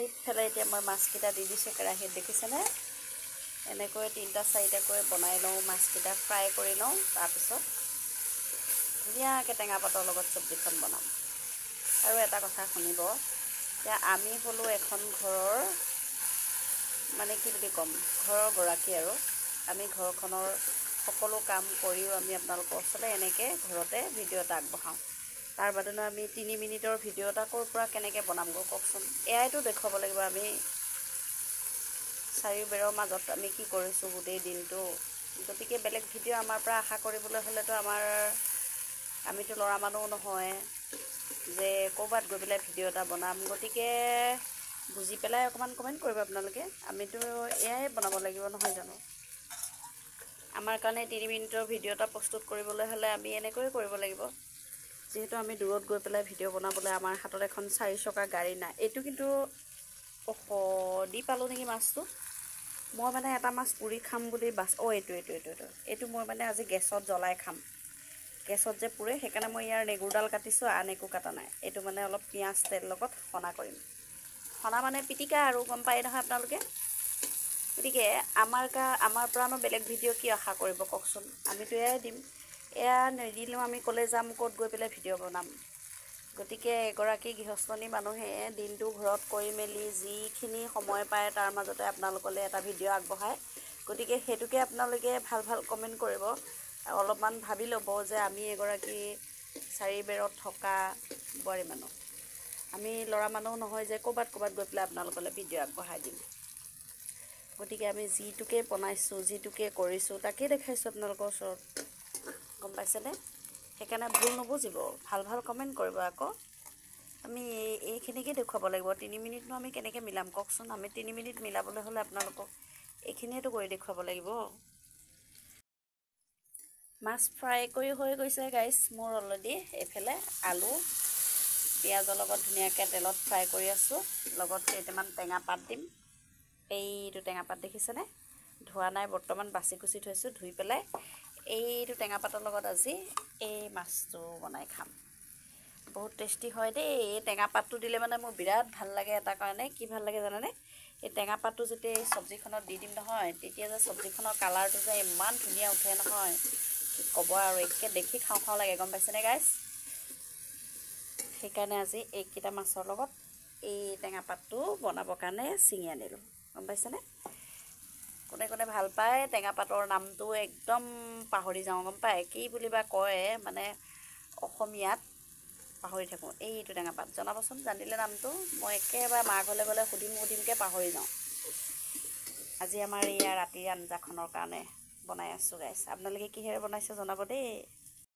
এইফালে এতিয়া মই মাছকেইটা দি দিছোঁ কেৰাহীত দেখিছেনে এনেকৈ 3টা 4টাকৈ বনাই লওঁ মাছকেইটা ফ্ৰাই কৰি লওঁ তাৰপিছত ধুনীয়াকৈ টেঙা পাতৰ লগত চব্জিখন বনাম আৰু এটা কথা শুনিব এতিয়া আমি হ'লোঁ এখন ঘৰৰ মানে কি বুলি ক'ম ঘৰৰ গৰাকী আৰু আমি ঘৰখনৰ সকলো কাম কৰিও আমি আপোনালোকৰ ওচৰতে এনেকৈ ঘৰতে ভিডিঅ' এটা আগবঢ়াওঁ তাৰ বাদেনো আমি 3 মিনিটৰ ভিডিঅ' এটা ক'ৰ পৰা কেনেকৈ বনামগৈ কওকচোন এয়াইতো দেখুৱাব লাগিব আমি চাৰিওবেৰৰ মাজত আমি কি কৰিছোঁ গোটেই দিনটো গতিকে বেলেগ ভিডিঅ' আমাৰ পৰা আশা কৰিবলৈ হ'লেতো আমিতো ল'ৰা মানুহ নহয় যে ক'ৰবাত গৈ পেলাই ভিডিঅ' এটা বনাম গতিকে বুজি পেলাই অকণমান কমেণ্ট কৰিব আপোনালোকে আমিতো এয়াই বনাব লাগিব নহয় জানো আমাৰ কাৰণে 3 মিনিটৰ ভিডিঅ' এটা প্ৰস্তুত কৰিবলৈ হ'লে আমি এনেকৈয়ে কৰিব লাগিব যিহেতু আমি দূৰত গৈ পেলাই ভিডিঅ' বনাবলৈ আমাৰ হাতত এখন 4 চকা গাড়ী নাই এইটো কিন্তু দি পালোঁ নেকি মাছটো মই মানে এটা মাছ পুৰি খাম বুলি এইটো মই মানে আজি গেছত জ্বলাই খাম গেছত যে পুৰে সেইকাৰণে মই ইয়াৰ নেগুৰডাল কাটিছোঁ আন একো কাটা নাই এইটো মানে অলপ পিঁয়াজ তেল লগত সনা কৰিম সনা মানে পিটিকা আৰু গম পায় নহয় আপোনালোকে গতিকে আমাৰ পৰানো বেলেগ ভিডিঅ' কি আশা কৰিব কওকচোন আমিতো এয়াই দিম এয়া নিদিলেও আমি ক'লে যাম ক'ত গৈ পেলাই ভিডিঅ' বনাম গতিকে এগৰাকী গৃহস্থনী মানুহে দিনটো ঘৰত কৰি মেলি যিখিনি সময় পায় তাৰ মাজতে আপোনালোকলৈ এটা ভিডিঅ' আগবঢ়ায় গতিকে সেইটোকে আপোনালোকে ভাল কমেণ্ট কৰিব অলপমান ভাবি ল'ব যে আমি এগৰাকী চাৰিবেৰত থকা বোৱাৰী মানুহ আমি ল'ৰা মানুহ নহয় যে ক'ৰবাত গৈ পেলাই আপোনালোকলৈ ভিডিঅ' আগবঢ়াই দিম গতিকে আমি যিটোকে বনাইছোঁ যিটোকে কৰিছোঁ তাকেই দেখাইছোঁ আপোনালোকৰ ওচৰত গম পাইছেনে সেইকাৰণে ভুল নুবুজিব ভাল কমেণ্ট কৰিব আকৌ আমি এইখিনিকে দেখুৱাব লাগিব 3 মিনিটনো আমি কেনেকৈ মিলাম কওকচোন আমি 3 মিনিট মিলাবলৈ হ'লে আপোনালোকক এইখিনিয়েতো কৰি দেখুৱাব লাগিব মাছ ফ্ৰাই কৰি হৈ গৈছে গাইছ মোৰ অলৰেডি এইফালে আলু পিঁয়াজৰ লগত ধুনীয়াকৈ তেলত ফ্ৰাই কৰি আছোঁ লগত কেইটামান টেঙা পাত দিম এইটো টেঙা পাত দেখিছেনে ধোৱা নাই বৰ্তমান বাছি কুচি থৈছোঁ ধুই পেলাই এইটো টেঙা পাতৰ লগত আজি এই মাছটো বনাই খাম বহুত টেষ্টি হয় দেই এই টেঙা পাতটো দিলে মানে মোৰ বিৰাট ভাল লাগে এটা কাৰণে কি ভাল লাগে জানেনে এই টেঙা পাতটো যেতিয়া এই চব্জিখনত দি দিম নহয় তেতিয়া যে চব্জিখনৰ কালাৰটো যে ইমান ধুনীয়া উঠে নহয় কি ক'ব আৰু একে দেখি খাওঁ লাগে গম পাইছেনে গাইছ সেইকাৰণে আজি এইকেইটা মাছৰ লগত এই টেঙা পাতটো বনাবৰ কাৰণে ছিঙি আনিলোঁ গম পাইছেনে কোনে ভাল পায় টেঙা পাতৰ নামটো একদম পাহৰি যাওঁ গম পায় কি বুলিবা কয় মানে অসমীয়াত পাহৰি থাকোঁ এইটো টেঙা পাত জনাবচোন জানিলে নামটো মই একেবাৰে মা ঘৰলৈ গ'লে সুধিমকৈ পাহৰি যাওঁ আজি আমাৰ ইয়াৰ ৰাতিৰ আঞ্জাখনৰ কাৰণে বনাই আছোঁ গাইছ আপোনালোকে কিহেৰে বনাইছে জনাব দেই